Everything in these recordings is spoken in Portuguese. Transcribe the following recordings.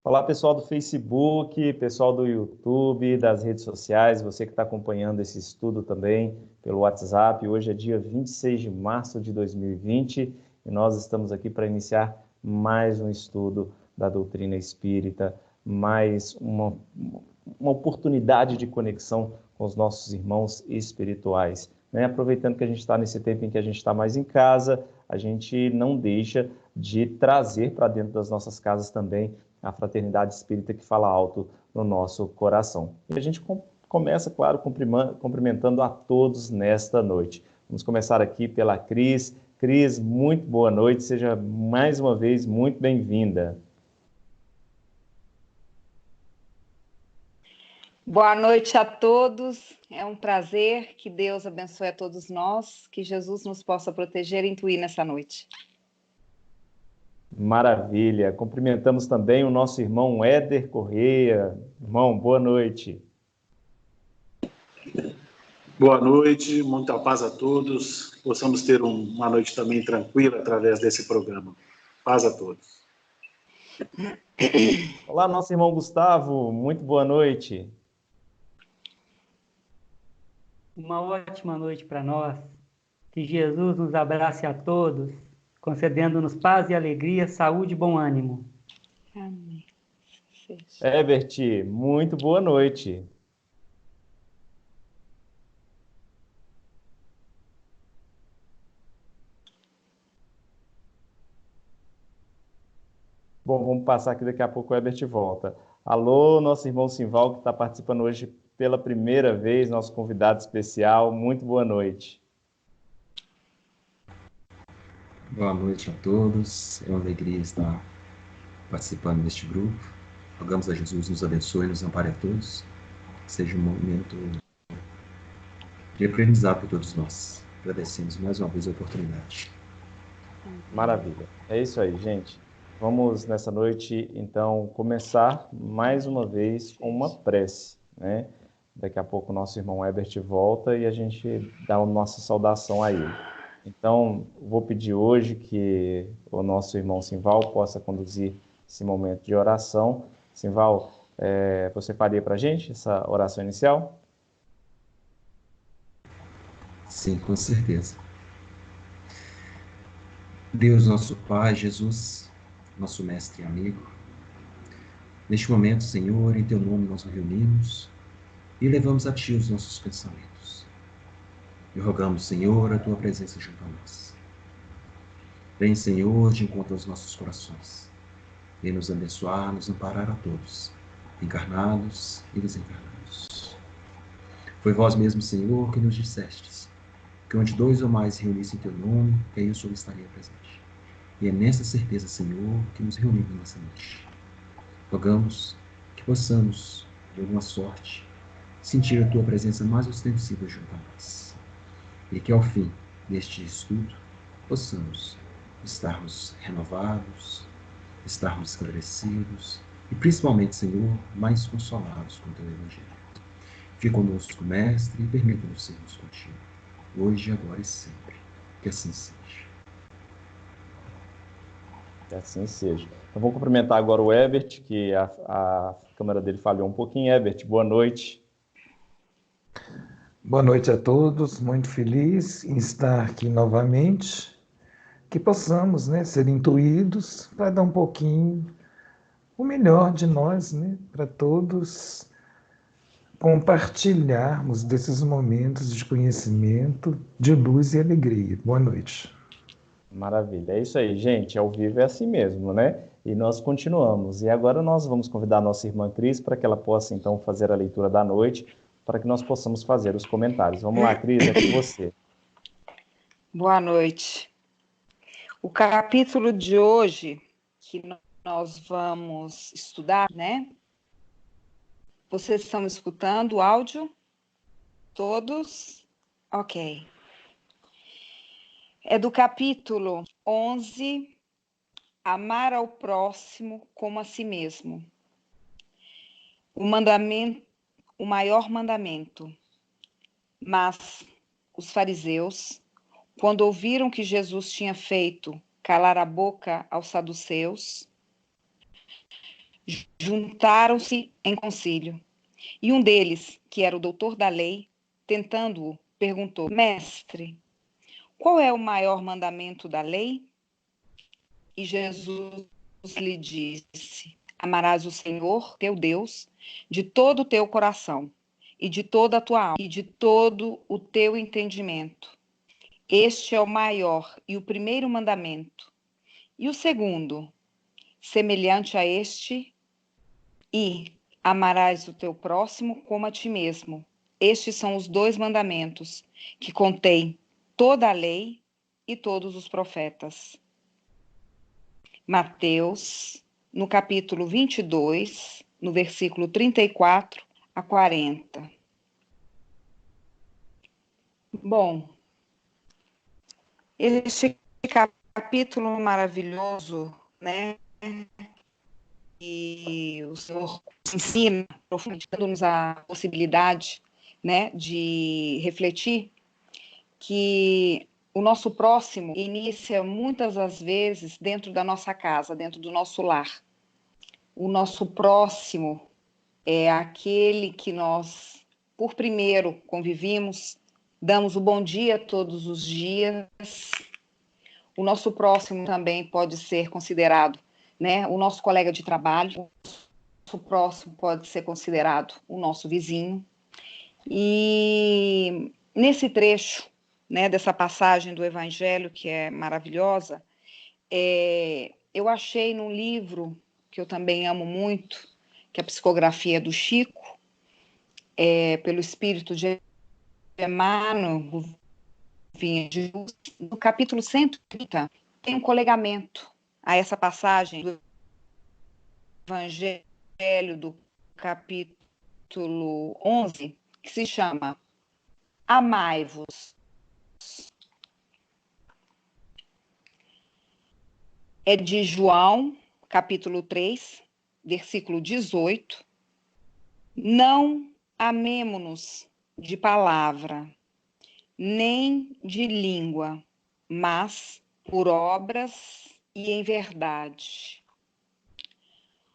Olá, pessoal do Facebook, pessoal do YouTube, das redes sociais, você que está acompanhando esse estudo também pelo WhatsApp. Hoje é dia 26 de março de 2020 e nós estamos aqui para iniciar mais um estudo da doutrina espírita, mais uma oportunidade de conexão com os nossos irmãos espirituais, né? Aproveitando que a gente está nesse tempo em que a gente está mais em casa, a gente não deixa de trazer para dentro das nossas casas também a fraternidade espírita que fala alto no nosso coração. E a gente começa, claro, cumprimentando a todos nesta noite. Vamos começar aqui pela Cris. Cris, muito boa noite, seja mais uma vez muito bem-vinda. Boa noite a todos, é um prazer, que Deus abençoe a todos nós, que Jesus nos possa proteger e intuir nessa noite. Maravilha, cumprimentamos também o nosso irmão Éder Correia. Irmão, boa noite. Boa noite, muita paz a todos, possamos ter uma noite também tranquila através desse programa. Paz a todos. Olá, nosso irmão Gustavo, muito boa noite. Uma ótima noite para nós. Que Jesus nos abrace a todos, concedendo-nos paz e alegria, saúde e bom ânimo. Amém. Herbert, muito boa noite. Bom, vamos passar aqui, daqui a pouco o Herbert volta. Alô, nosso irmão Simval, que está participando hoje pela primeira vez, nosso convidado especial. Muito boa noite. Boa noite a todos. É uma alegria estar participando deste grupo. Rogamos a Jesus nos abençoe e nos ampare a todos. Que seja um momento de aprendizado para todos nós. Agradecemos mais uma vez a oportunidade. Maravilha. É isso aí, gente. Vamos, nessa noite, então, começar mais uma vez com uma prece, né? Daqui a pouco o nosso irmão Herbert volta e a gente dá a nossa saudação a ele. Então, vou pedir hoje que o nosso irmão Simval possa conduzir esse momento de oração. Simval, você faria para a gente essa oração inicial? Sim, com certeza. Deus, nosso Pai, Jesus, nosso mestre e amigo, neste momento, Senhor, em Teu nome nós nos reunimos e levamos a Ti os nossos pensamentos. E rogamos, Senhor, a Tua presença junto a nós. Vem, Senhor, de encontro aos nossos corações. Vem nos abençoar, nos amparar a todos, encarnados e desencarnados. Foi vós mesmo, Senhor, que nos dissestes que onde dois ou mais reunissem Teu nome, que aí o Senhor estaria presente. E é nessa certeza, Senhor, que nos reunimos nessa noite. Rogamos que possamos, de alguma sorte, sentir a Tua presença mais ostensiva junto a nós. E que ao fim deste estudo possamos estarmos renovados, estarmos esclarecidos e principalmente, Senhor, mais consolados com o Teu Evangelho. Fique conosco, Mestre, e permita-nos sermos contigo, hoje, agora e sempre. Que assim seja. Que assim seja. Eu vou cumprimentar agora o Herbert, que a câmera dele falhou um pouquinho. Herbert, boa noite. Boa noite a todos, muito feliz em estar aqui novamente, que possamos, né, ser intuídos para dar um pouquinho o melhor de nós, né, para todos compartilharmos desses momentos de conhecimento, de luz e alegria. Boa noite. Maravilha, é isso aí, gente, ao vivo é assim mesmo, né? E nós continuamos. E agora nós vamos convidar a nossa irmã Cris para que ela possa, então, fazer a leitura da noite, para que nós possamos fazer os comentários. Vamos lá, Cris, é com você. Boa noite. O capítulo de hoje, que nós vamos estudar, né? Vocês estão me escutando o áudio? Todos? Ok. É do capítulo 11, Amar ao próximo como a si mesmo. O maior mandamento. Mas os fariseus, quando ouviram que Jesus tinha feito calar a boca aos saduceus, juntaram-se em concílio. E um deles, que era o doutor da lei, tentando-o, perguntou: Mestre, qual é o maior mandamento da lei? E Jesus lhe disse: Amarás o Senhor, teu Deus, de todo o teu coração, e de toda a tua alma, e de todo o teu entendimento. Este é o maior e o primeiro mandamento. E o segundo, semelhante a este, e amarás o teu próximo como a ti mesmo. Estes são os 2 mandamentos que contém toda a lei e todos os profetas. Mateus, no capítulo 22, no versículo 34 a 40. Bom, este capítulo maravilhoso, né? E o Senhor ensina, dando-nos a possibilidade, né, de refletir que o nosso próximo inicia muitas das vezes dentro da nossa casa, dentro do nosso lar. O nosso próximo é aquele que nós, por primeiro, convivimos, damos o bom dia todos os dias. O nosso próximo também pode ser considerado, né, o nosso colega de trabalho. O nosso próximo pode ser considerado o nosso vizinho. E nesse trecho, né, dessa passagem do Evangelho, que é maravilhosa, eu achei num livro que eu também amo muito, que é a Psicografia do Chico, pelo espírito de Emmanuel, no capítulo 130, tem um colegamento a essa passagem do Evangelho do capítulo 11, que se chama Amai-vos. É de João, capítulo 3, versículo 18. Não amemo-nos de palavra, nem de língua, mas por obras e em verdade.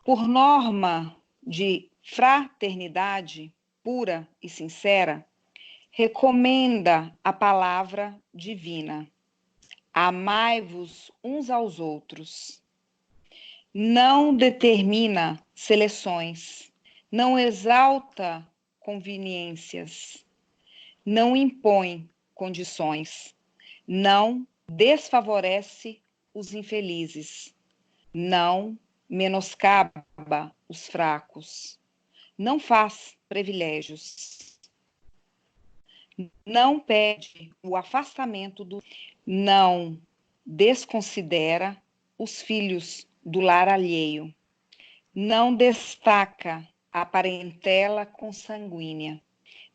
Por norma de fraternidade pura e sincera, recomenda a palavra divina. Amai-vos uns aos outros. Não determina seleções, não exalta conveniências, não impõe condições, não desfavorece os infelizes, não menoscaba os fracos, não faz privilégios, não pede o afastamento do, não desconsidera os filhos do lar alheio, não destaca a parentela consanguínea,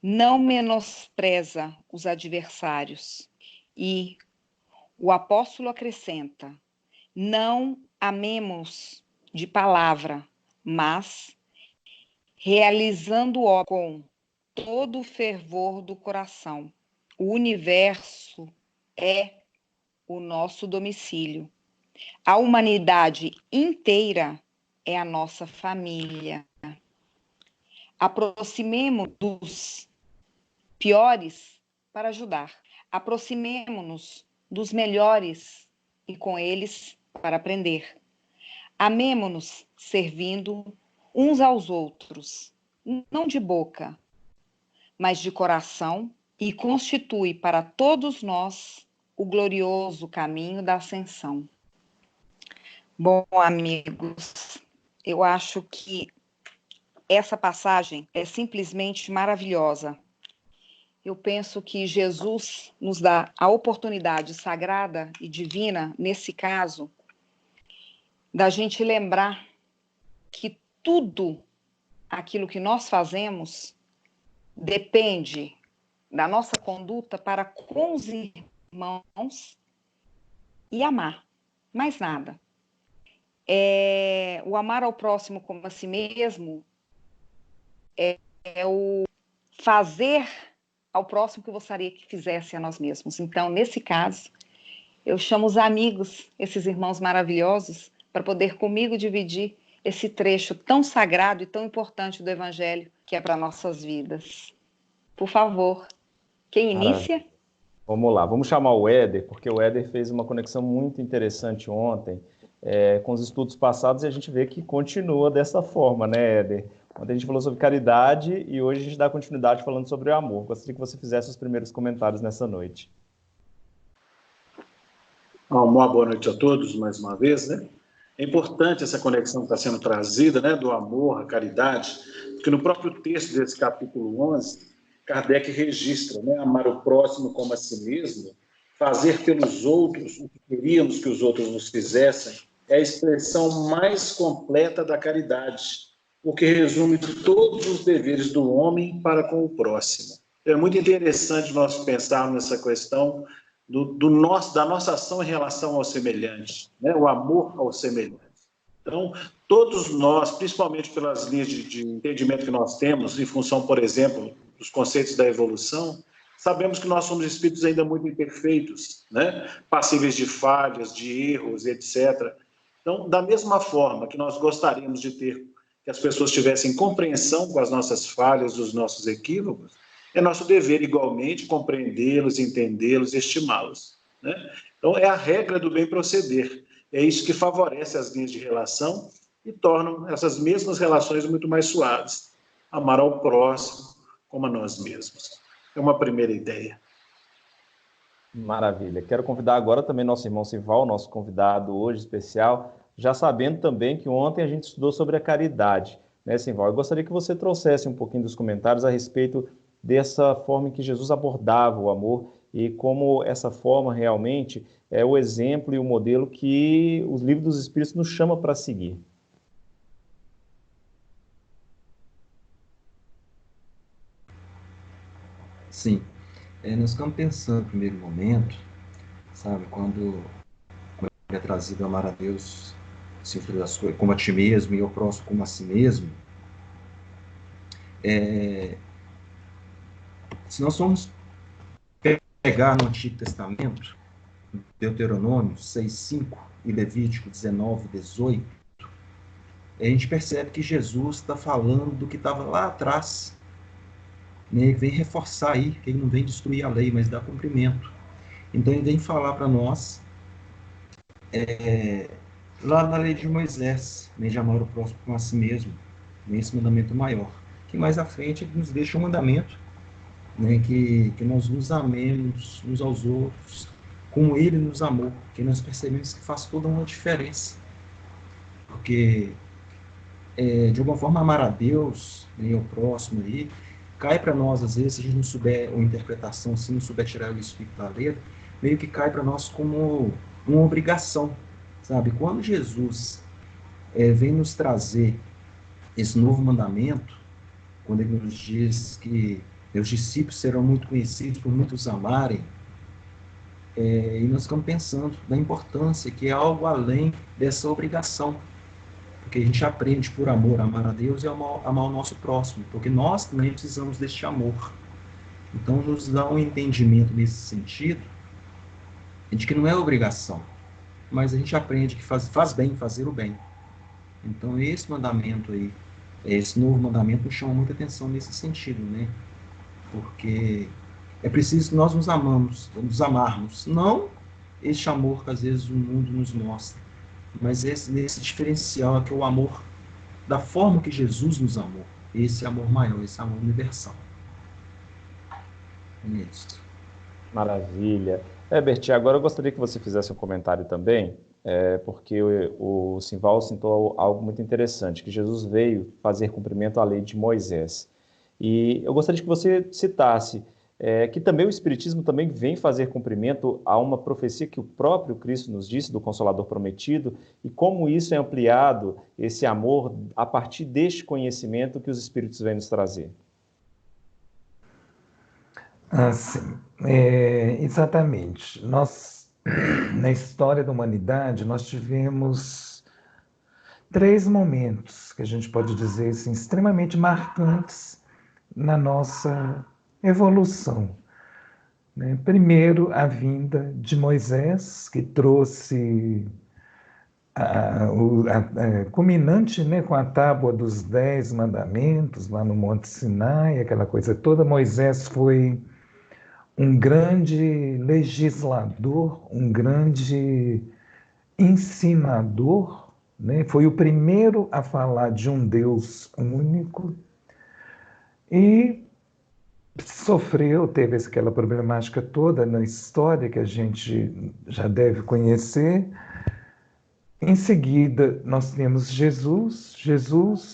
não menospreza os adversários. E o apóstolo acrescenta: não amemos de palavra, mas realizando-o com todo o fervor do coração. O universo é o nosso domicílio. A humanidade inteira é a nossa família. Aproximemo-nos dos piores para ajudar. Aproximemo-nos dos melhores e com eles para aprender. Amemo-nos servindo uns aos outros, não de boca, mas de coração, e constitui para todos nós o glorioso caminho da ascensão. Bom, amigos, eu acho que essa passagem é simplesmente maravilhosa. Eu penso que Jesus nos dá a oportunidade sagrada e divina, nesse caso, da gente lembrar que tudo aquilo que nós fazemos depende da nossa conduta para com os irmãos e amar, mais nada. O amar ao próximo como a si mesmo é o fazer ao próximo que eu gostaria que fizesse a nós mesmos. Então, nesse caso, eu chamo os amigos, esses irmãos maravilhosos, para poder comigo dividir esse trecho tão sagrado e tão importante do Evangelho que é para nossas vidas. Por favor, quem inicia? Vamos lá, vamos chamar o Éder, porque o Éder fez uma conexão muito interessante ontem com os estudos passados e a gente vê que continua dessa forma, né, Éder? Ontem a gente falou sobre caridade e hoje a gente dá continuidade falando sobre o amor. Gostaria que você fizesse os primeiros comentários nessa noite. Uma boa noite a todos, mais uma vez, né? É importante essa conexão que está sendo trazida, né, do amor, a caridade, porque no próprio texto desse capítulo 11, Kardec registra, né, amar o próximo como a si mesmo, fazer pelos outros o que queríamos que os outros nos fizessem, é a expressão mais completa da caridade, porque resume todos os deveres do homem para com o próximo. É muito interessante nós pensarmos nessa questão da nossa ação em relação ao semelhante, né? O amor ao semelhante. Então, todos nós, principalmente pelas linhas de entendimento que nós temos, em função, por exemplo, dos conceitos da evolução, sabemos que nós somos espíritos ainda muito imperfeitos, né? Passíveis de falhas, de erros, etc. Então, da mesma forma que nós gostaríamos de ter que as pessoas tivessem compreensão com as nossas falhas, os nossos equívocos, é nosso dever, igualmente, compreendê-los, entendê-los e estimá-los, né? Então, é a regra do bem proceder. É isso que favorece as linhas de relação e tornam essas mesmas relações muito mais suaves. Amar ao próximo como a nós mesmos. É uma primeira ideia. Maravilha. Quero convidar agora também nosso irmão Sival, nosso convidado hoje especial, já sabendo também que ontem a gente estudou sobre a caridade, né, Sival? Eu gostaria que você trouxesse um pouquinho dos comentários a respeito dessa forma em que Jesus abordava o amor e como essa forma realmente é o exemplo e o modelo que os livros dos Espíritos nos chamam para seguir. Sim, nós ficamos pensando no primeiro momento, sabe, quando é trazido amar a Deus como a ti mesmo e ao próximo como a si mesmo, se nós formos pegar no Antigo Testamento, Deuteronômio 6:5 e Levítico 19:18, a gente percebe que Jesus está falando do que estava lá atrás, né? Ele vem reforçar aí, que ele não vem destruir a lei, mas dar cumprimento. Então ele vem falar para nós, lá na lei de Moisés, né, de amar o próximo como a si mesmo, nesse mandamento maior, que mais à frente ele nos deixa um mandamento, né, que nós nos amemos uns aos outros, como ele nos amou, que nós percebemos que faz toda uma diferença, porque de alguma forma amar a Deus, né, e ao próximo aí, cai para nós às vezes, se a gente não souber uma interpretação, se não souber tirar o espírito da letra, meio que cai para nós como uma obrigação, sabe? Quando Jesus vem nos trazer esse novo mandamento, quando ele nos diz que meus discípulos serão muito conhecidos por muitos amarem, e nós ficamos pensando na importância que é algo além dessa obrigação, porque a gente aprende por amor a amar a Deus e amar o nosso próximo, porque nós também precisamos deste amor. Então nos dá um entendimento nesse sentido, de que não é obrigação, mas a gente aprende que faz bem fazer o bem. Então esse mandamento aí, esse novo mandamento nos chama muita atenção nesse sentido, né? Porque é preciso que nós nos amarmos, não este amor que às vezes o mundo nos mostra, mas nesse diferencial que é o amor da forma que Jesus nos amou, esse amor maior, esse amor universal. É isso. Maravilha. Herbert, agora eu gostaria que você fizesse um comentário também, porque o Simval citou algo muito interessante, que Jesus veio fazer cumprimento à lei de Moisés. E eu gostaria que você citasse que também o Espiritismo também vem fazer cumprimento a uma profecia que o próprio Cristo nos disse, do Consolador Prometido, e como isso é ampliado, esse amor, a partir deste conhecimento que os Espíritos vêm nos trazer. Sim, exatamente. Nós, na história da humanidade, nós tivemos 3 momentos que a gente pode dizer assim, extremamente marcantes na nossa evolução, né? Primeiro, a vinda de Moisés, que trouxe culminante, né, com a tábua dos 10 mandamentos lá no Monte Sinai, aquela coisa toda. Moisés foi um grande legislador, um grande ensinador, né? Foi o primeiro a falar de um Deus único e sofreu, teve aquela problemática toda na história que a gente já deve conhecer. Em seguida, nós temos Jesus,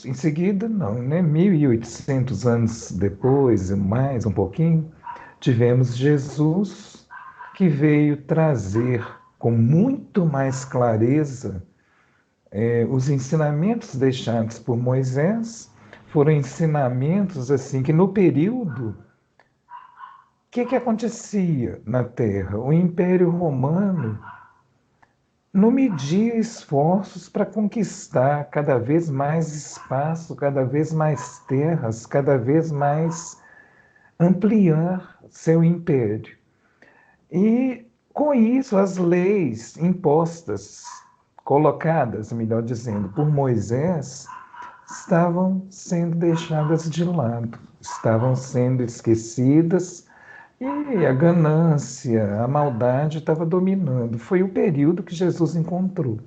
em seguida, não, né? 1800 anos depois, mais um pouquinho, tivemos Jesus, que veio trazer com muito mais clareza os ensinamentos deixados por Moisés. Foram ensinamentos assim que no período, o que acontecia na Terra? O Império Romano não media esforços para conquistar cada vez mais espaço, cada vez mais terras, cada vez mais ampliar seu império. E, com isso, as leis impostas, colocadas, melhor dizendo, por Moisés, estavam sendo deixadas de lado, estavam sendo esquecidas e a ganância, a maldade estava dominando. Foi o período que Jesus encontrou,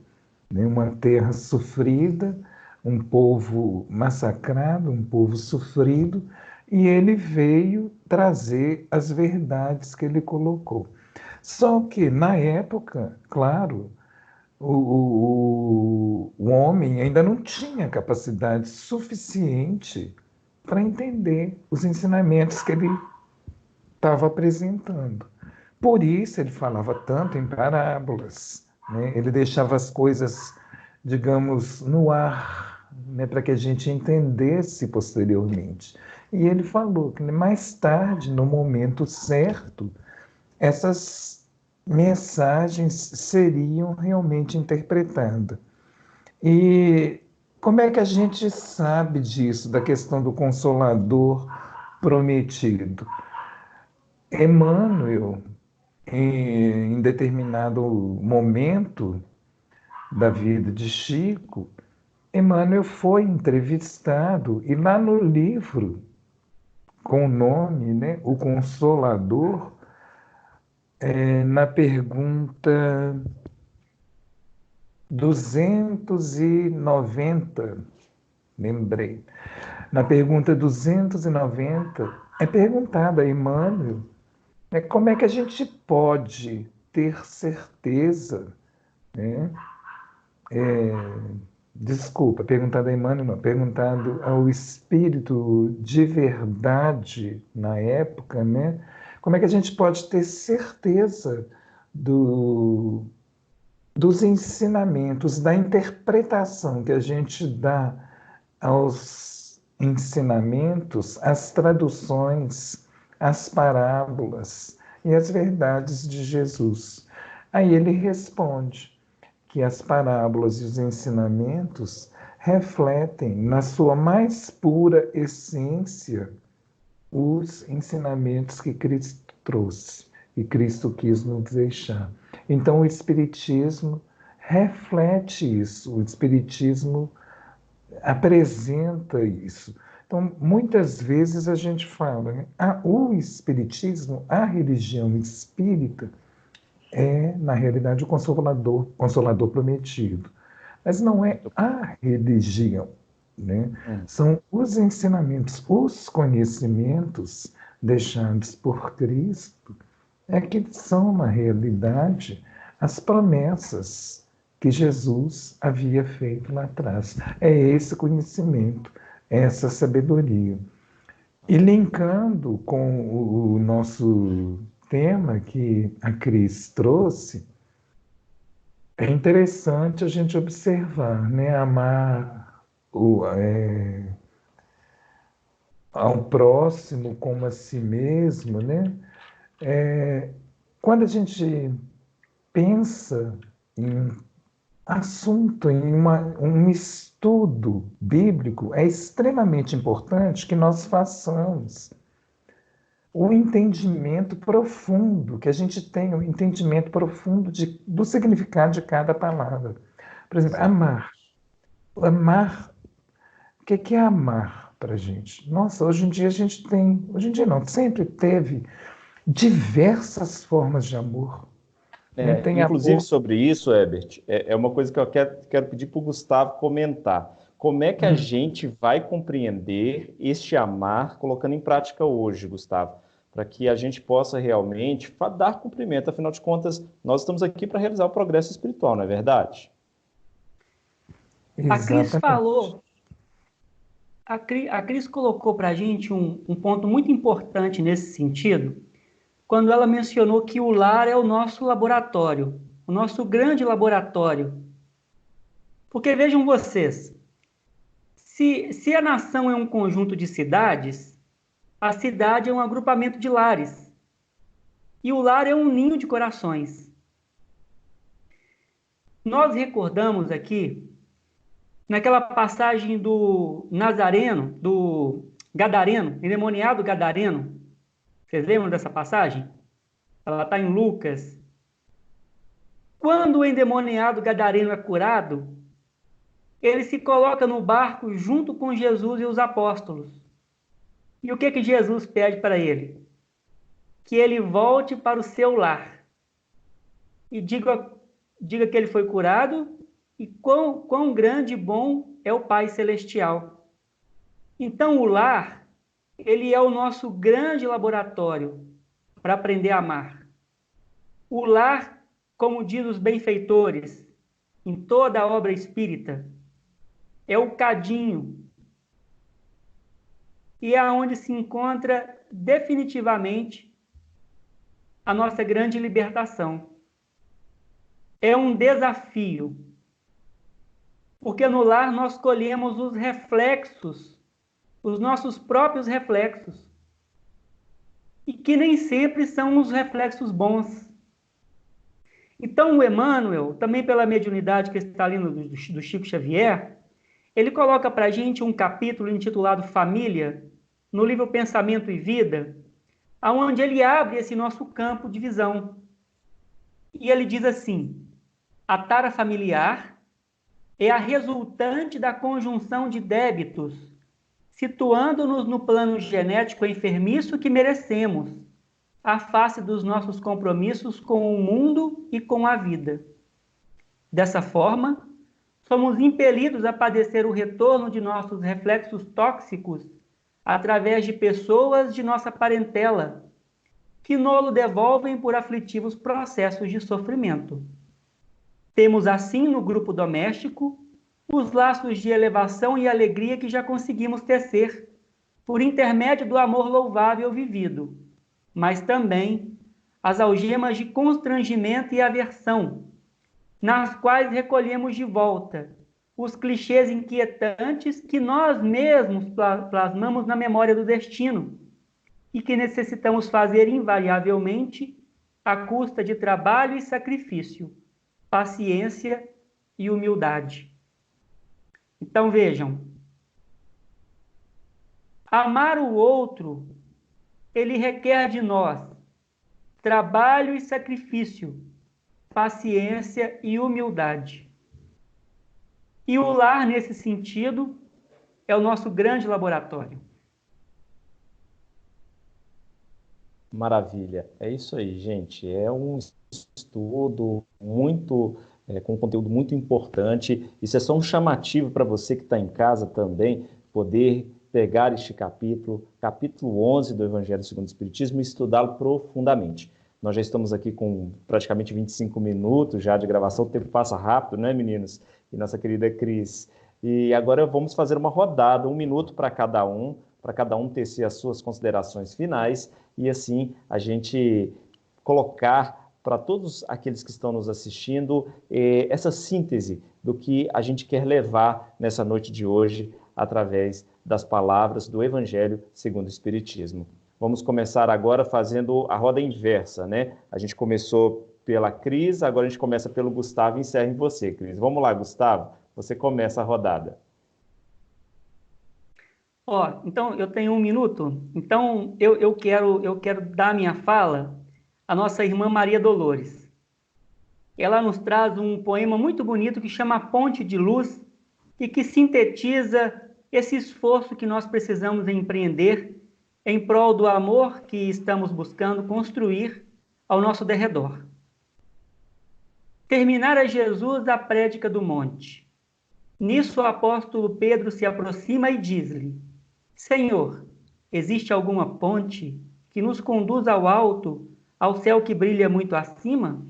né? Uma terra sofrida, um povo massacrado, um povo sofrido, e ele veio trazer as verdades que ele colocou. Só que, na época, claro, o homem ainda não tinha capacidade suficiente para entender os ensinamentos que ele estava apresentando. Por isso ele falava tanto em parábolas, né? Ele deixava as coisas, digamos, no ar, né, para que a gente entendesse posteriormente. E ele falou que mais tarde, no momento certo, essas mensagens seriam realmente interpretadas. E como é que a gente sabe disso, da questão do Consolador prometido? Emmanuel, em determinado momento da vida de Chico, Emmanuel foi entrevistado e lá no livro, com o nome, né, O Consolador, na pergunta 290, lembrei, na pergunta 290, é perguntado a Emmanuel, como é que a gente pode ter certeza, né? Desculpa, perguntado a Emmanuel, não, perguntado ao Espírito de verdade na época, né? Como é que a gente pode ter certeza dos ensinamentos, da interpretação que a gente dá aos ensinamentos, às traduções, às parábolas e às verdades de Jesus? Aí ele responde que as parábolas e os ensinamentos refletem, na sua mais pura essência, os ensinamentos que Cristo trouxe e Cristo quis nos deixar. Então, o Espiritismo reflete isso, o Espiritismo apresenta isso. Então, muitas vezes a gente fala, né? O Espiritismo, a religião espírita, é, na realidade, o consolador prometido. Mas não é a religião, né? São os ensinamentos, os conhecimentos deixados por Cristo, que são, na realidade, as promessas que Jesus havia feito lá atrás. É esse conhecimento, essa sabedoria. E linkando com o nosso tema que a Cris trouxe, é interessante a gente observar, né? Amar ao próximo como a si mesmo, né? Quando a gente pensa em assunto, em um estudo bíblico, é extremamente importante que nós façamos o entendimento profundo, que a gente tenha o entendimento profundo do significado de cada palavra. Por exemplo, amar. Amar, o que é amar para a gente? Nossa, hoje em dia a gente tem, hoje em dia não, sempre teve diversas formas de amor. Né? Tem Inclusive amor. sobre isso, Herbert, é uma coisa que eu quero pedir para o Gustavo comentar. Como é que a gente vai compreender este amar colocando em prática hoje, Gustavo? Para que a gente possa realmente dar cumprimento. Afinal de contas, nós estamos aqui para realizar o progresso espiritual, não é verdade? A Cris Exatamente. falou, a Cris colocou para a gente um ponto muito importante nesse sentido, quando ela mencionou que o lar é o nosso laboratório, o nosso grande laboratório. Porque vejam vocês, se a nação é um conjunto de cidades, a cidade é um agrupamento de lares. E o lar é um ninho de corações. Nós recordamos aqui, naquela passagem do Nazareno, do Gadareno, endemoniado Gadareno. Vocês lembram dessa passagem? Ela está em Lucas. Quando o endemoniado Gadareno é curado, ele se coloca no barco junto com Jesus e os apóstolos. E o que Jesus pede para ele? Que ele volte para o seu lar. E diga que ele foi curado e quão grande e bom é o Pai Celestial. Então, o lar, ele é o nosso grande laboratório para aprender a amar. O lar, como diz os benfeitores, em toda a obra espírita, é o cadinho e é onde se encontra definitivamente a nossa grande libertação. É um desafio, porque no lar nós colhemos os reflexos, os nossos próprios reflexos, e que nem sempre são os reflexos bons. Então o Emmanuel, também pela mediunidade que está ali do Chico Xavier, ele coloca para a gente um capítulo intitulado Família, no livro Pensamento e Vida, onde ele abre esse nosso campo de visão. E ele diz assim: a tara familiar é a resultante da conjunção de débitos, situando-nos no plano genético enfermiço que merecemos, à face dos nossos compromissos com o mundo e com a vida. Dessa forma, somos impelidos a padecer o retorno de nossos reflexos tóxicos através de pessoas de nossa parentela, que nolo devolvem por aflitivos processos de sofrimento. Temos assim no grupo doméstico os laços de elevação e alegria que já conseguimos tecer, por intermédio do amor louvável vivido, mas também as algemas de constrangimento e aversão, nas quais recolhemos de volta os clichês inquietantes que nós mesmos plasmamos na memória do destino e que necessitamos fazer invariavelmente à custa de trabalho e sacrifício, paciência e humildade. Então vejam, amar o outro, ele requer de nós trabalho e sacrifício, paciência e humildade. E o lar, nesse sentido, é o nosso grande laboratório. Maravilha. É isso aí, gente. É um estudo muito, com um conteúdo muito importante. Isso é só um chamativo para você que está em casa também, poder pegar este capítulo 11 do Evangelho segundo o Espiritismo e estudá-lo profundamente. Nós já estamos aqui com praticamente 25 minutos já de gravação, o tempo passa rápido, né, meninos? E nossa querida Cris. E agora vamos fazer uma rodada, 1 minuto para cada um tecer as suas considerações finais e assim a gente colocar para todos aqueles que estão nos assistindo essa síntese do que a gente quer levar nessa noite de hoje através das palavras do Evangelho segundo o Espiritismo. Vamos começar agora fazendo a roda inversa, né? A gente começou pela Cris, agora a gente começa pelo Gustavo e encerra em você, Cris. Vamos lá, Gustavo, você começa a rodada. Então eu tenho 1 minuto. Então eu quero dar minha fala à nossa irmã Maria Dolores. ela nos traz um poema muito bonito que chama Ponte de Luz e que sintetiza esse esforço que nós precisamos empreender em prol do amor que estamos buscando construir ao nosso derredor. Terminara Jesus a prédica do monte. Nisso o apóstolo Pedro se aproxima e diz-lhe: Senhor, existe alguma ponte que nos conduz ao alto, ao céu que brilha muito acima?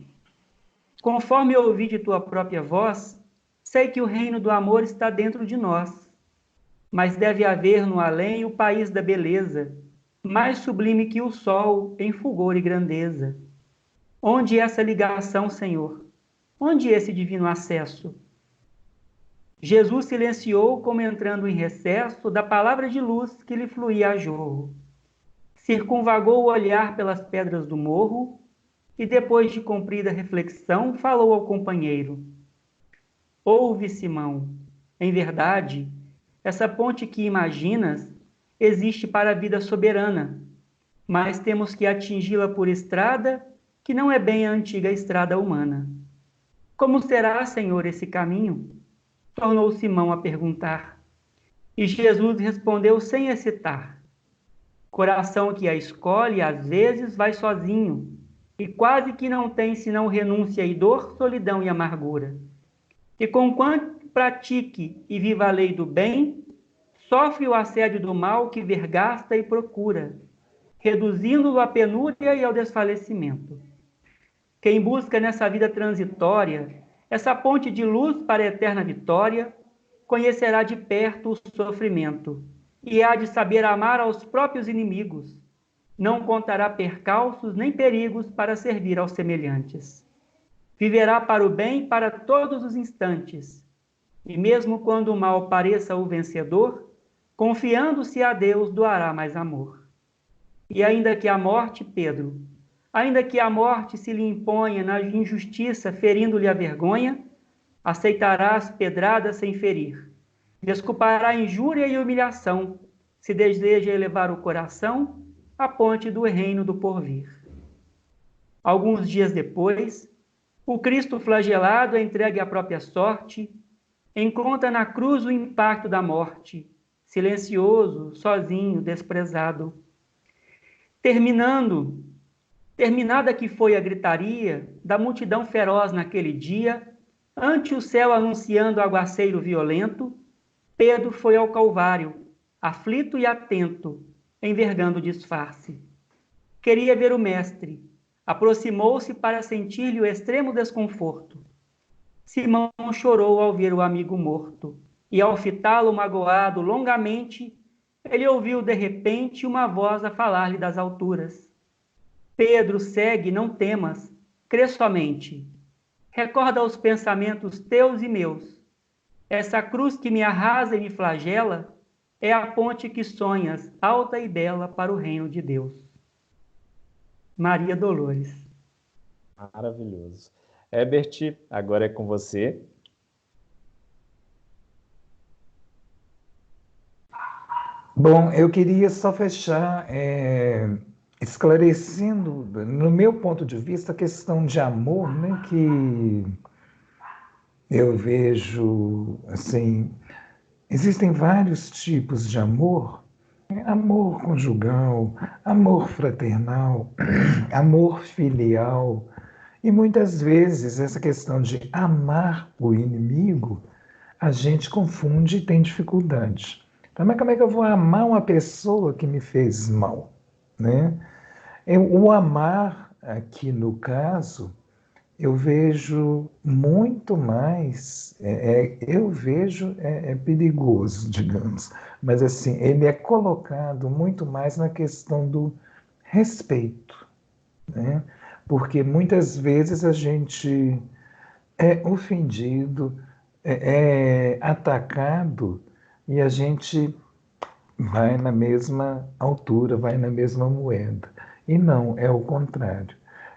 Conforme eu ouvi de tua própria voz, sei que o reino do amor está dentro de nós, mas deve haver no além o país da beleza, mais sublime que o sol em fulgor e grandeza. Onde essa ligação, Senhor? Onde esse divino acesso? Jesus silenciou como entrando em recesso da palavra de luz que lhe fluía a jorro. Circunvagou o olhar pelas pedras do morro e, depois de comprida reflexão, falou ao companheiro: Ouve, Simão, em verdade, essa ponte que imaginas existe para a vida soberana, mas temos que atingi-la por estrada que não é bem a antiga estrada humana. Como será, Senhor, esse caminho? Tornou Simão a perguntar. E Jesus respondeu sem hesitar: Coração que a escolhe, às vezes, vai sozinho, e quase que não tem senão renúncia e dor, solidão e amargura. E conquanto pratique e viva a lei do bem, sofre o assédio do mal que vergasta e procura, reduzindo-o à penúria e ao desfalecimento. Quem busca nessa vida transitória essa ponte de luz para a eterna vitória, conhecerá de perto o sofrimento e há de saber amar aos próprios inimigos. Não contará percalços nem perigos para servir aos semelhantes. Viverá para o bem para todos os instantes, e mesmo quando o mal pareça o vencedor, confiando-se a Deus, doará mais amor. E ainda que a morte, Pedro, ainda que a morte se lhe imponha na injustiça, ferindo-lhe a vergonha, aceitará as pedradas sem ferir. Desculpará a injúria e humilhação, se deseja elevar o coração à ponte do reino do porvir. Alguns dias depois, o Cristo flagelado, entregue à própria sorte, encontra na cruz o impacto da morte, silencioso, sozinho, desprezado. Terminada que foi a gritaria da multidão feroz naquele dia, ante o céu anunciando aguaceiro violento, Pedro foi ao Calvário, aflito e atento, envergando o disfarce. Queria ver o Mestre, aproximou-se para sentir-lhe o extremo desconforto. Simão chorou ao ver o amigo morto, e ao fitá-lo magoado longamente, ele ouviu de repente uma voz a falar-lhe das alturas. Pedro, segue, não temas, crê somente. Recorda os pensamentos teus e meus. Essa cruz que me arrasa e me flagela é a ponte que sonhas, alta e bela, para o reino de Deus. Maria Dolores. Maravilhoso. Herbert, agora é com você. Bom, eu queria só fechar esclarecendo, no meu ponto de vista, a questão de amor, né, que eu vejo, assim, existem vários tipos de amor, né? Amor conjugal, amor fraternal, amor filial, e muitas vezes essa questão de amar o inimigo, a gente confunde e tem dificuldade. Então, mas como é que eu vou amar uma pessoa que me fez mal, né? O amar, aqui no caso, eu vejo muito mais, é perigoso, digamos, mas assim, ele é colocado muito mais na questão do respeito, né? Porque muitas vezes a gente é ofendido, é atacado, e a gente vai na mesma altura, vai na mesma moeda. E não, é o contrário.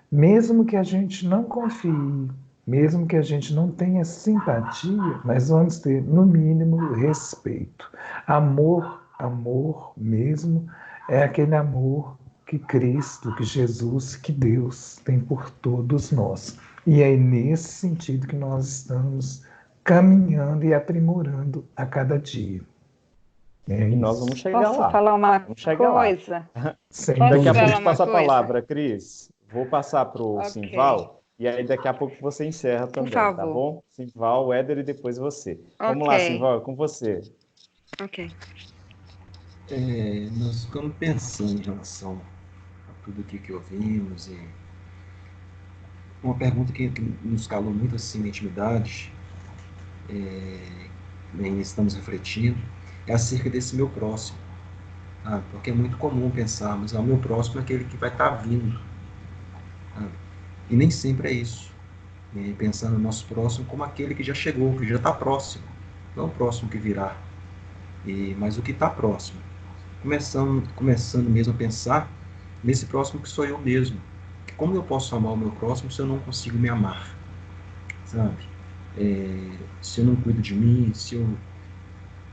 Mesmo que a gente não confie, mesmo que a gente não tenha simpatia, mas vamos ter, no mínimo, respeito. Amor mesmo, é aquele amor que Cristo, que Jesus, que Deus tem por todos nós. E é nesse sentido que nós estamos caminhando e aprimorando a cada dia. É E nós isso. vamos chegar Posso lá. falar uma Vamos chegar lá. coisa? Sem Posso Daqui a pouco dúvida. eu falar te uma passo a coisa? palavra, Cris. Vou passar para o Ok. Simval, e aí daqui a pouco você encerra Por também, tá favor. bom? Simval, Éder e depois você. Vamos lá, Ok. Simval, é com você. Ok. Nós ficamos pensando em relação a tudo aqui que ouvimos e uma pergunta que nos calou muito assim na intimidade, nem estamos refletindo, é acerca desse meu próximo. Porque é muito comum pensarmos, o meu próximo é aquele que vai estar vindo. E nem sempre é isso. Pensando no nosso próximo como aquele que já chegou, que já está próximo. Não o próximo que virá, mas o que está próximo. Começando mesmo a pensar nesse próximo que sou eu mesmo. Como eu posso amar o meu próximo se eu não consigo me amar? Sabe? Se eu não cuido de mim, se eu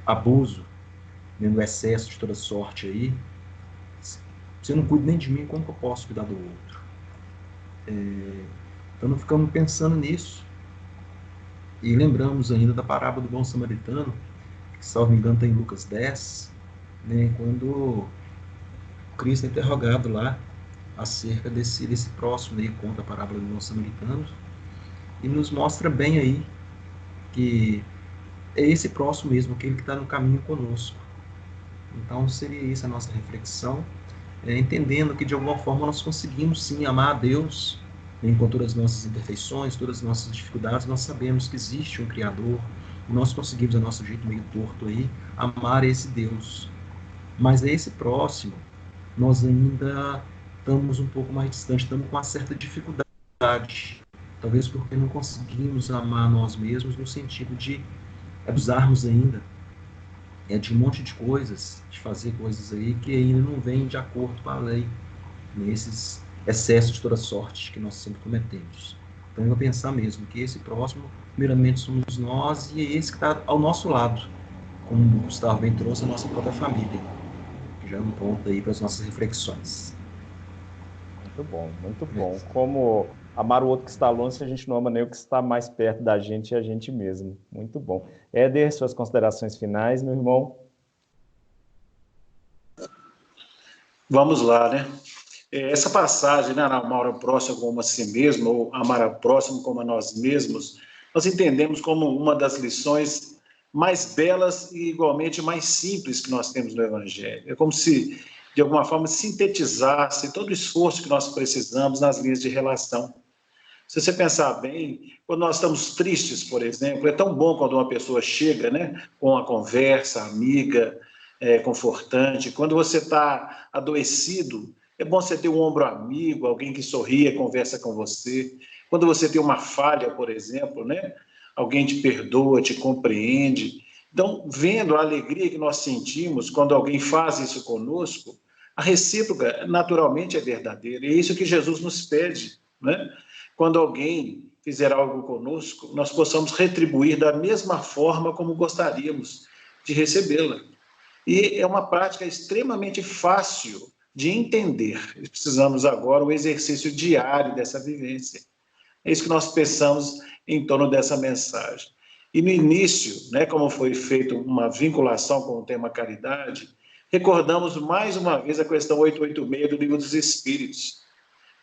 abuso, no excesso de toda sorte aí, se eu não cuido nem de mim, como que eu posso cuidar do outro? Então não ficamos pensando nisso. E lembramos ainda da parábola do bom samaritano, que, salvo engano, está em Lucas 10, né, quando Cristo é interrogado lá acerca desse próximo, né, conta a parábola do bom samaritano, e nos mostra bem aí que é esse próximo mesmo, aquele que está no caminho conosco. Então seria isso a nossa reflexão, entendendo que de alguma forma nós conseguimos sim amar a Deus, com todas as nossas imperfeições, todas as nossas dificuldades. Nós sabemos que existe um Criador, e nós conseguimos, a nosso jeito meio torto aí, amar esse Deus. Mas a esse próximo, nós ainda estamos um pouco mais distantes, estamos com uma certa dificuldade, talvez porque não conseguimos amar nós mesmos no sentido de abusarmos ainda de um monte de coisas, de fazer coisas aí que ainda não vêm de acordo com a lei, nesses excessos de toda sorte que nós sempre cometemos. Então eu vou pensar mesmo que esse próximo, primeiramente somos nós, e é esse que está ao nosso lado, como o Gustavo bem trouxe, a nossa própria família, que já é um ponto aí para as nossas reflexões. Muito bom, muito bom. Como amar o outro que está longe, se a gente não ama nem o que está mais perto da gente e a gente mesmo. Muito bom. Éder, suas considerações finais, meu irmão? Vamos lá, né? Essa passagem, né, amar ao próximo como a si mesmo, ou amar ao próximo como a nós mesmos, nós entendemos como uma das lições mais belas e igualmente mais simples que nós temos no Evangelho. É como se, de alguma forma, sintetizasse todo o esforço que nós precisamos nas linhas de relação. Se você pensar bem, quando nós estamos tristes, por exemplo, é tão bom quando uma pessoa chega, né, com uma conversa amiga, confortante. Quando você está adoecido, é bom você ter um ombro amigo, alguém que sorria, conversa com você. Quando você tem uma falha, por exemplo, né, alguém te perdoa, te compreende. Então, vendo a alegria que nós sentimos quando alguém faz isso conosco, a recíproca naturalmente é verdadeira. E é isso que Jesus nos pede, né? Quando alguém fizer algo conosco, nós possamos retribuir da mesma forma como gostaríamos de recebê-la. E é uma prática extremamente fácil de entender. Precisamos agora o exercício diário dessa vivência. É isso que nós pensamos em torno dessa mensagem. E no início, né, como foi feita uma vinculação com o tema caridade, recordamos mais uma vez a questão 886 do Livro dos Espíritos,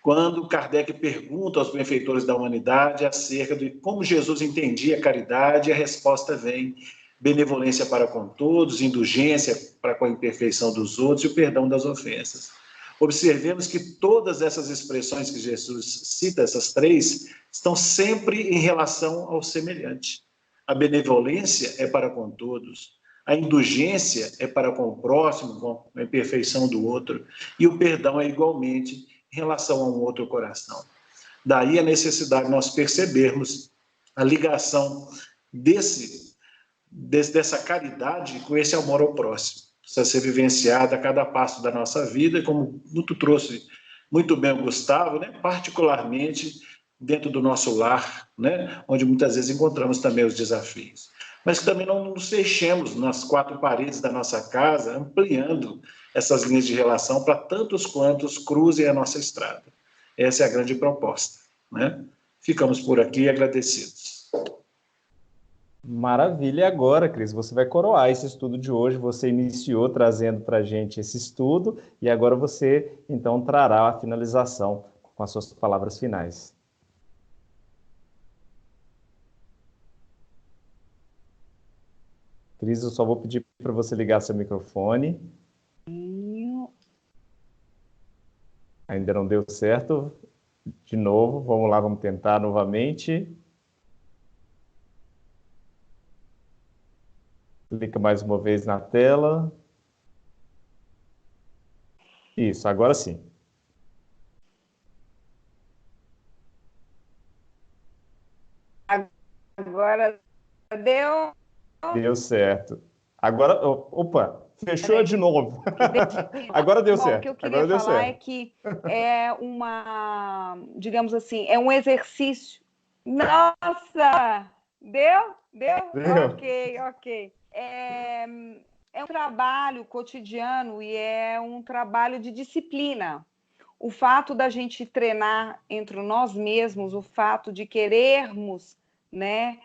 quando Kardec pergunta aos benfeitores da humanidade acerca de como Jesus entendia a caridade, a resposta vem: benevolência para com todos, indulgência para com a imperfeição dos outros e o perdão das ofensas. Observemos que todas essas expressões que Jesus cita, essas três, estão sempre em relação ao semelhante. A benevolência é para com todos, a indulgência é para com o próximo, com a imperfeição do outro, e o perdão é igualmente em relação a um outro coração. Daí a necessidade de nós percebermos a ligação dessa caridade com esse amor ao próximo. Precisa ser vivenciada a cada passo da nossa vida, como muito trouxe muito bem o Gustavo, né? Particularmente dentro do nosso lar, né? Onde muitas vezes encontramos também os desafios. Mas que também não nos fechemos nas quatro paredes da nossa casa, ampliando essas linhas de relação para tantos quantos cruzem a nossa estrada. Essa é a grande proposta, né? Ficamos por aqui agradecidos. Maravilha. E agora, Cris, você vai coroar esse estudo de hoje. Você iniciou trazendo para a gente esse estudo e agora você, então, trará a finalização com as suas palavras finais. Cris, eu só vou pedir para você ligar seu microfone. Ainda não deu certo. De novo, vamos lá, vamos tentar novamente. Clica mais uma vez na tela. Isso, agora sim. Agora deu. Deu certo. Agora, opa, fechou Peraí. de novo. Agora deu certo. O que eu queria falar é que é uma, digamos assim, é um exercício. Nossa! Deu? Ok. É um trabalho cotidiano e é um trabalho de disciplina. O fato da gente treinar entre nós mesmos, o fato de querermos, né,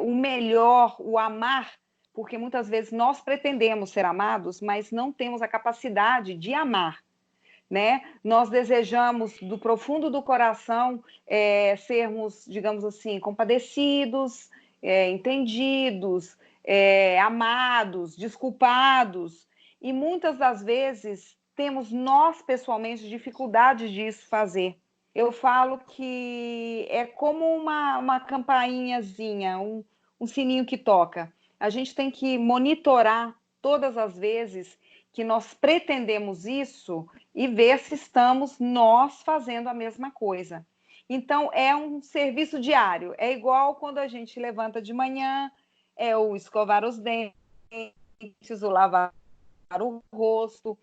o melhor, o amar, porque muitas vezes nós pretendemos ser amados, mas não temos a capacidade de amar, né? Nós desejamos do profundo do coração sermos, digamos assim, compadecidos, entendidos, amados, desculpados, e muitas das vezes temos nós pessoalmente dificuldade disso fazer. Eu falo que é como uma campainhazinha, um sininho que toca. A gente tem que monitorar todas as vezes que nós pretendemos isso e ver se estamos nós fazendo a mesma coisa. Então, é um serviço diário. É igual quando a gente levanta de manhã, é o escovar os dentes, o lavar o rosto,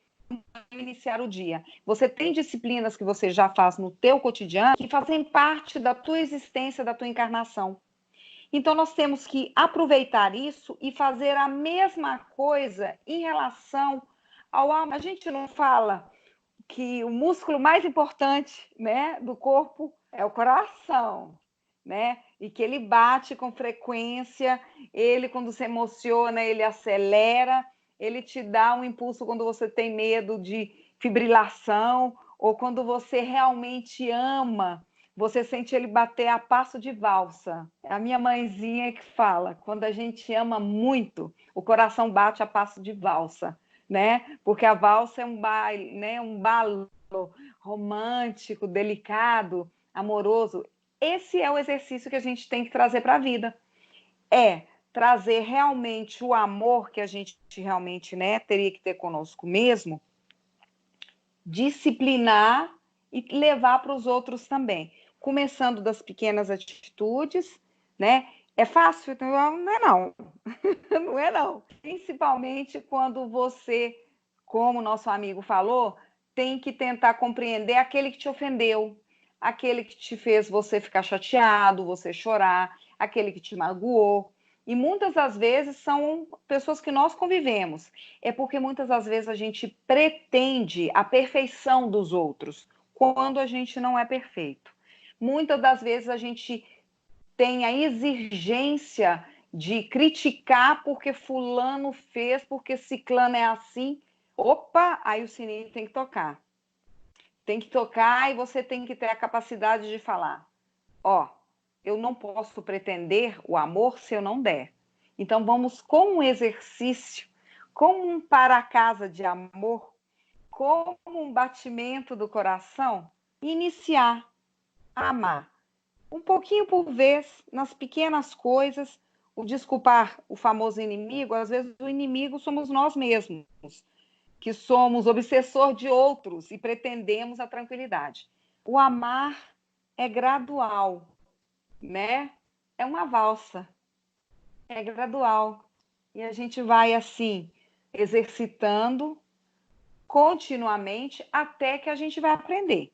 iniciar o dia. Você tem disciplinas que você já faz no teu cotidiano que fazem parte da tua existência, da tua encarnação. Então, nós temos que aproveitar isso e fazer a mesma coisa em relação ao alma. A gente não fala que o músculo mais importante, né, do corpo é o coração, né? E que ele bate com frequência, ele, quando se emociona, ele acelera, ele te dá um impulso quando você tem medo de fibrilação, ou quando você realmente ama, você sente ele bater a passo de valsa. É a minha mãezinha que fala, quando a gente ama muito, o coração bate a passo de valsa, né? Porque a valsa é um baile, né? Um balo romântico, delicado, amoroso. Esse é o exercício que a gente tem que trazer para a vida. É trazer realmente o amor que a gente realmente, né, teria que ter conosco mesmo, disciplinar e levar para os outros também. Começando das pequenas atitudes, né? É fácil? Não é não. Não é não. Principalmente quando você, como nosso amigo falou, tem que tentar compreender aquele que te ofendeu, aquele que te fez você ficar chateado, você chorar, aquele que te magoou. E muitas das vezes são pessoas que nós convivemos. É porque muitas das vezes a gente pretende a perfeição dos outros, quando a gente não é perfeito. Muitas das vezes a gente tem a exigência de criticar porque fulano fez, porque ciclano é assim. Opa, aí o sininho tem que tocar. Tem que tocar e você tem que ter a capacidade de falar, ó, eu não posso pretender o amor se eu não der. Então vamos com um exercício, com um para-casa de amor, com um batimento do coração, iniciar a amar. Um pouquinho por vez, nas pequenas coisas, o desculpar o famoso inimigo, às vezes o inimigo somos nós mesmos, que somos obsessor de outros e pretendemos a tranquilidade. O amar é gradual, né? É uma valsa, é gradual. E a gente vai assim, exercitando continuamente até que a gente vai aprender.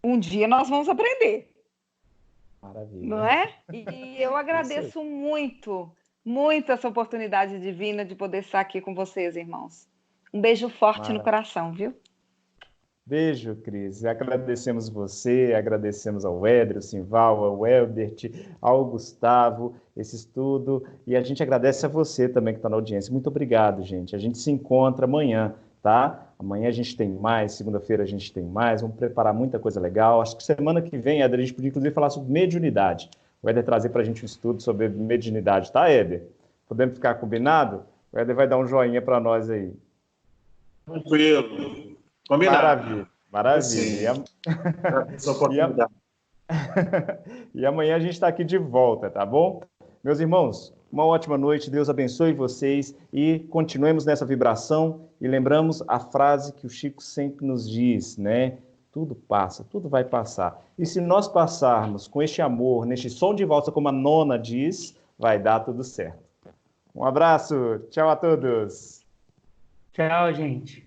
Um dia nós vamos aprender. Maravilha. Não é? E eu agradeço muito, muito essa oportunidade divina de poder estar aqui com vocês, irmãos. Um beijo forte no coração, viu? Beijo, Cris. Agradecemos você, agradecemos ao Éder, ao Simval, ao Elbert, ao Gustavo, esse estudo. E a gente agradece a você também que está na audiência. Muito obrigado, gente. A gente se encontra amanhã, tá? Amanhã a gente tem mais, segunda-feira a gente tem mais. Vamos preparar muita coisa legal. Acho que semana que vem, Éder, a gente podia inclusive falar sobre mediunidade. O Éder trazer para a gente um estudo sobre mediunidade, tá, Éder? Podemos ficar combinado? O Éder vai dar um joinha para nós aí. Tranquilo. Combinado. Maravilha, maravilha. Sim. Essa E, oportunidade. e amanhã a gente está aqui de volta, tá bom? Meus irmãos, uma ótima noite, Deus abençoe vocês e continuemos nessa vibração e lembramos a frase que o Chico sempre nos diz, né? Tudo passa, tudo vai passar. E se nós passarmos com este amor, neste som de valsa, como a nona diz, vai dar tudo certo. Um abraço, tchau a todos. Tchau, gente.